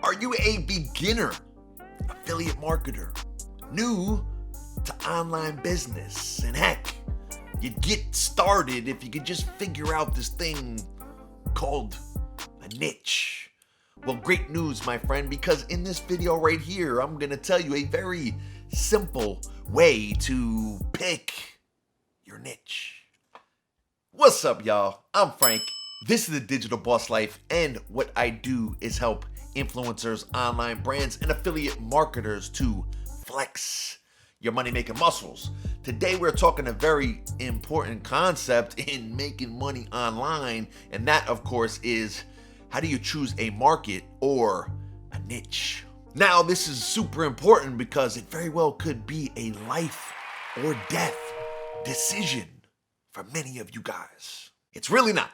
Are you a beginner affiliate marketer, new to online business? And heck, you'd get started if you could just figure out this thing called a niche. Well, great news, my friend, because in this video right here, I'm going to tell you a very simple way to pick your niche. What's up, y'all? I'm Frank. This is the Digital Boss Life, and what I do is help influencers, online brands, and affiliate marketers to flex your money-making muscles. Today, we're talking a very important concept in making money online, and that, of course, is how do you choose a market or a niche? Now, this is super important because it very well could be a life or death decision for many of you guys. It's really not,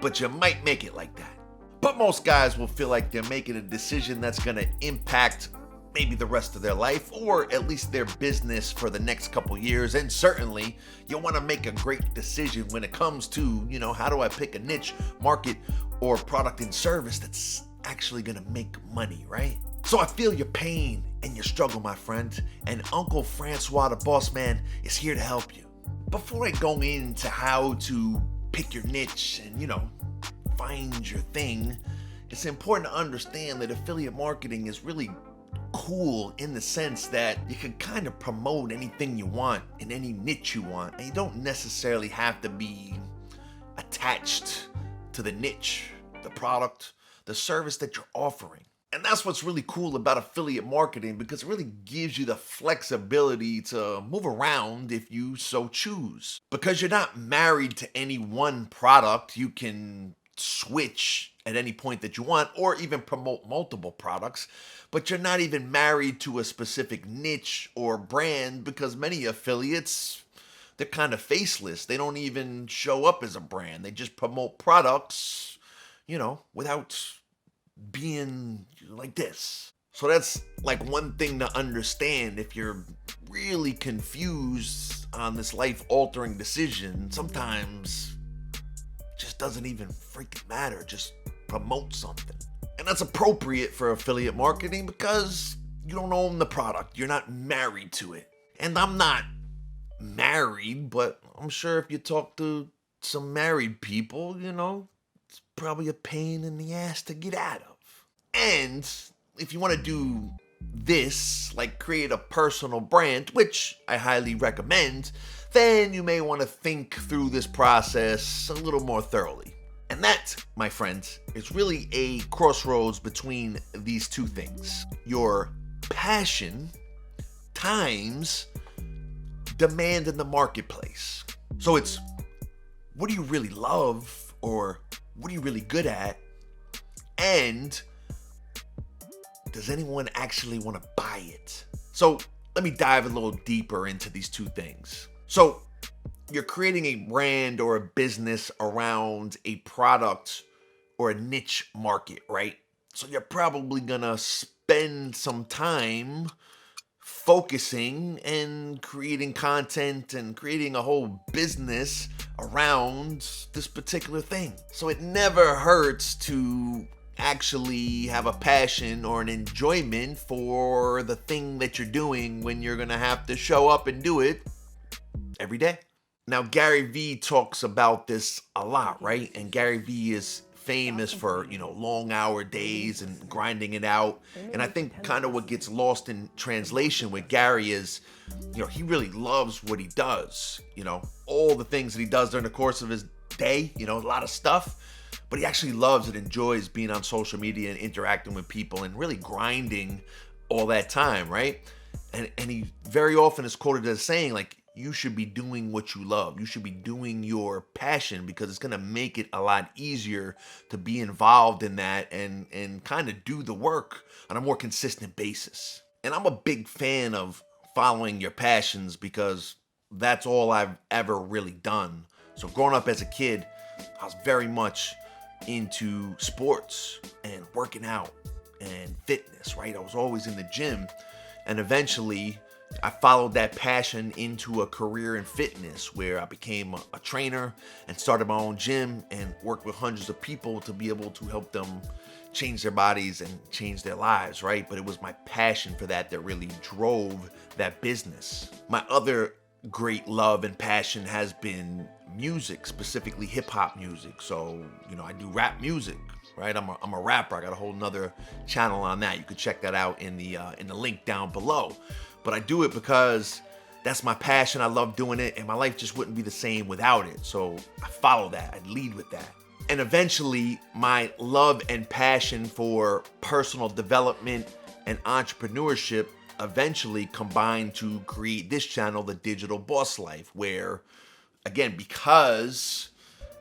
but you might make it like that. But most guys will feel like they're making a decision that's going to impact maybe the rest of their life or at least their business for the next couple years. And certainly you'll want to make a great decision when it comes to, how do I pick a niche, market, or product and service that's actually going to make money, right? So I feel your pain and your struggle, my friend, and Uncle Francois, the boss man, is here to help you. Before I go into how to pick your niche and, find your thing, it's important to understand that affiliate marketing is really cool in the sense that you can kind of promote anything you want in any niche you want, and you don't necessarily have to be attached to the niche, the product, the service that you're offering. And that's what's really cool about affiliate marketing, because it really gives you the flexibility to move around if you so choose. Because you're not married to any one product, you can switch at any point that you want or even promote multiple products, but you're not even married to a specific niche or brand, because many affiliates, they're kind of faceless. They don't even show up as a brand. They just promote products, without being like this. So that's like one thing to understand if you're really confused on this life-altering decision. Sometimes just doesn't even freaking matter. Just promote something. And that's appropriate for affiliate marketing because you don't own the product. You're not married to it. And I'm not married, but I'm sure if you talk to some married people, it's probably a pain in the ass to get out of. And if you want to do this, like create a personal brand, which I highly recommend, then you may want to think through this process a little more thoroughly. And that, my friends, is really a crossroads between these two things. Your passion times demand in the marketplace. So it's, what do you really love, or what are you really good at? And does anyone actually want to buy it? So let me dive a little deeper into these two things. So you're creating a brand or a business around a product or a niche market, right? So you're probably gonna spend some time focusing and creating content and creating a whole business around this particular thing. So it never hurts to actually have a passion or an enjoyment for the thing that you're doing when you're gonna have to show up and do it every day. Now, Gary Vee talks about this a lot, right? And Gary Vee is famous for, long hour days and grinding it out. And I think kind of what gets lost in translation with Gary is, he really loves what he does, all the things that he does during the course of his day, a lot of stuff. But he actually loves and enjoys being on social media and interacting with people and really grinding all that time, right? And he very often is quoted as saying, like, you should be doing what you love. You should be doing your passion, because it's going to make it a lot easier to be involved in that and kind of do the work on a more consistent basis. And I'm a big fan of following your passions because that's all I've ever really done. So growing up as a kid, I was very much into sports and working out and fitness, right? I was always in the gym, and eventually I followed that passion into a career in fitness where I became a trainer and started my own gym and worked with hundreds of people to be able to help them change their bodies and change their lives, right? But it was my passion for that really drove that business. My other great love and passion has been music, specifically hip hop music. So, I do rap music, right? I'm a rapper. I got a whole nother channel on that. You could check that out in the link down below. But I do it because that's my passion. I love doing it, and my life just wouldn't be the same without it. So I follow that. I lead with that. And eventually, my love and passion for personal development and entrepreneurship eventually combined to create this channel, The Digital Boss Life, where, again, because,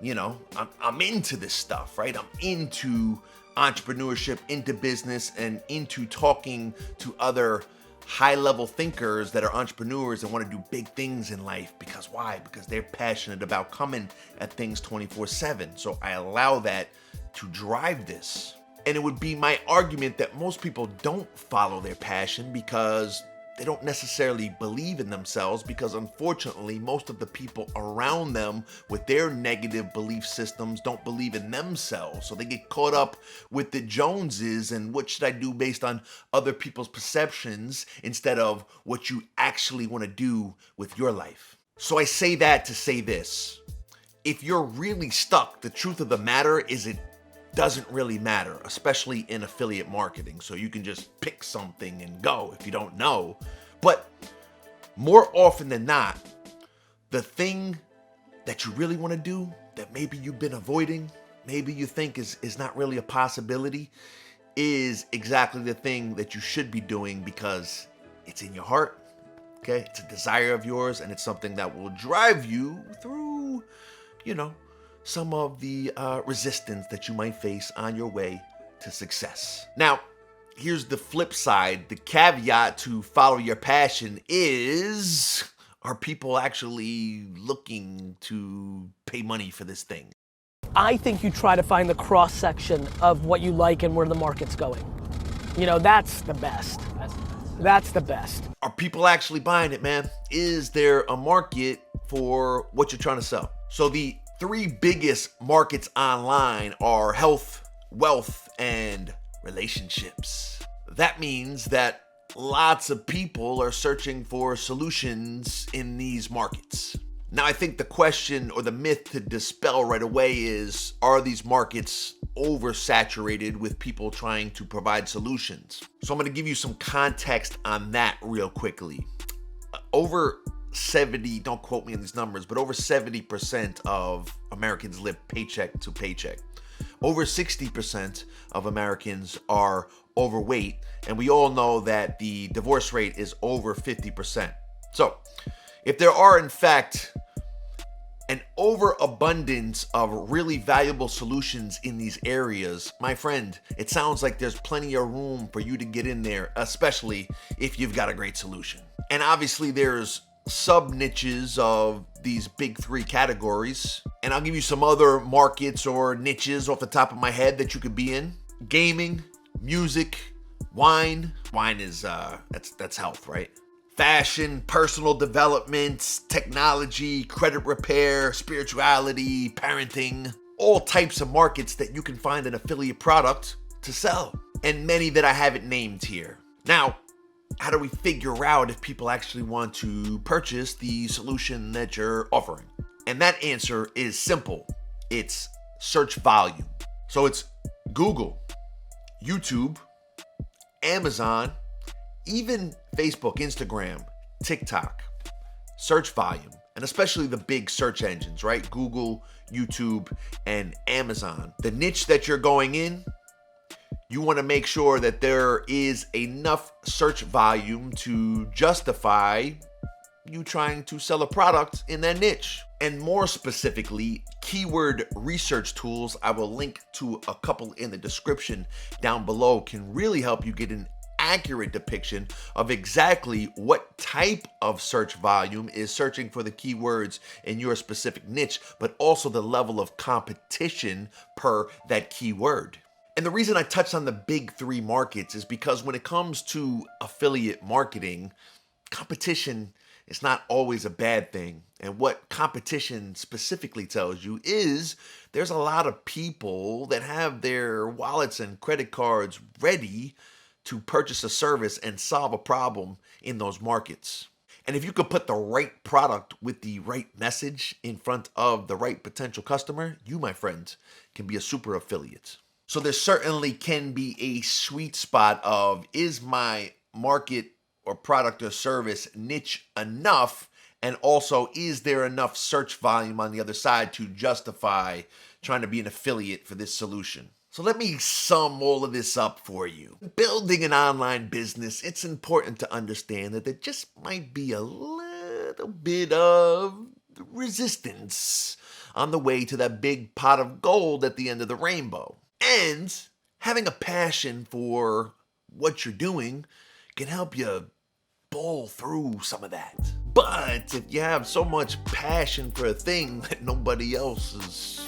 I'm into this stuff, right? I'm into entrepreneurship, into business, and into talking to other high-level thinkers that are entrepreneurs and want to do big things in life. Because why? Because they're passionate about coming at things 24/7. So I allow that to drive this. And it would be my argument that most people don't follow their passion because they don't necessarily believe in themselves, because unfortunately most of the people around them with their negative belief systems don't believe in themselves. So they get caught up with the Joneses and what should I do based on other people's perceptions instead of what you actually want to do with your life. So I say that to say this. If you're really stuck, the truth of the matter is it doesn't really matter, especially in affiliate marketing. So you can just pick something and go if you don't know. But more often than not, the thing that you really want to do that maybe you've been avoiding, maybe you think is not really a possibility, is exactly the thing that you should be doing because it's in your heart. Okay? It's a desire of yours, and it's something that will drive you through, some of the resistance that you might face on your way to success. Now, here's the flip side. The caveat to follow your passion is, are people actually looking to pay money for this thing? I think you try to find the cross-section of what you like and where the market's going. That's the best. That's the best. Are people actually buying it, man? Is there a market for what you're trying to sell? So the three biggest markets online are health, wealth, and relationships. That means that lots of people are searching for solutions in these markets. Now, I think the question or the myth to dispel right away is, are these markets oversaturated with people trying to provide solutions? So I'm going to give you some context on that real quickly. Over 70, don't quote me on these numbers, but over 70% of Americans live paycheck to paycheck. Over 60% of Americans are overweight, and we all know that the divorce rate is over 50%. So, if there are in fact an overabundance of really valuable solutions in these areas, my friend, it sounds like there's plenty of room for you to get in there, especially if you've got a great solution. And obviously there's sub-niches of these big three categories. And I'll give you some other markets or niches off the top of my head that you could be in. Gaming, music, wine. Wine is, that's health, right? Fashion, personal development, technology, credit repair, spirituality, parenting. All types of markets that you can find an affiliate product to sell. And many that I haven't named here. Now, how do we figure out if people actually want to purchase the solution that you're offering? And that answer is simple. It's search volume. So it's Google, YouTube, Amazon, even Facebook, Instagram, TikTok. Search volume, and especially the big search engines, right? Google, YouTube, and Amazon. The niche that you're going in, you want to make sure that there is enough search volume to justify you trying to sell a product in that niche. And more specifically, keyword research tools, I will link to a couple in the description down below, can really help you get an accurate depiction of exactly what type of search volume is searching for the keywords in your specific niche, but also the level of competition per that keyword. And the reason I touched on the big three markets is because when it comes to affiliate marketing, competition It's not always a bad thing. And what competition specifically tells you is there's a lot of people that have their wallets and credit cards ready to purchase a service and solve a problem in those markets. And if you could put the right product with the right message in front of the right potential customer, you, my friend, can be a super affiliate. So there certainly can be a sweet spot of, is my market or product or service niche enough? And also, is there enough search volume on the other side to justify trying to be an affiliate for this solution? So let me sum all of this up for you. Building an online business, it's important to understand that there just might be a little bit of resistance on the way to that big pot of gold at the end of the rainbow. And having a passion for what you're doing can help you bowl through some of that. But if you have so much passion for a thing that nobody else is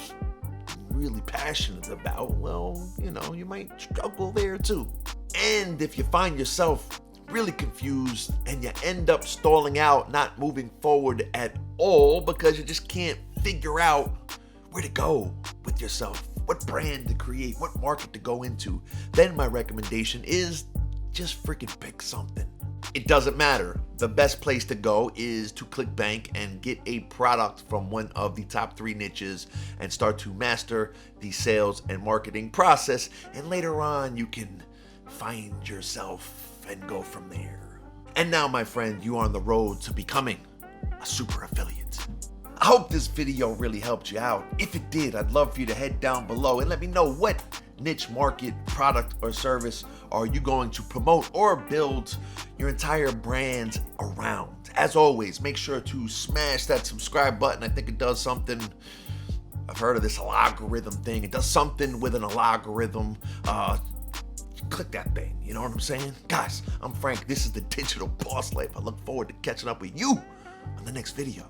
really passionate about, well, you might struggle there too. And if you find yourself really confused and you end up stalling out, not moving forward at all because you just can't figure out where to go with yourself, what brand to create, what market to go into, then my recommendation is just freaking pick something. It doesn't matter. The best place to go is to ClickBank and get a product from one of the top 3 niches and start to master the sales and marketing process. And later on, you can find yourself and go from there. And now, my friend, you are on the road to becoming a super affiliate. I hope this video really helped you out. If it did, I'd love for you to head down below and let me know what niche market, product, or service are you going to promote or build your entire brand around. As always, make sure to smash that subscribe button. I think it does something. I've heard of this algorithm thing. It does something with an algorithm. Click that thing, you know what I'm saying? Guys, I'm Frank. This is the Digital Boss Life. I look forward to catching up with you on the next video.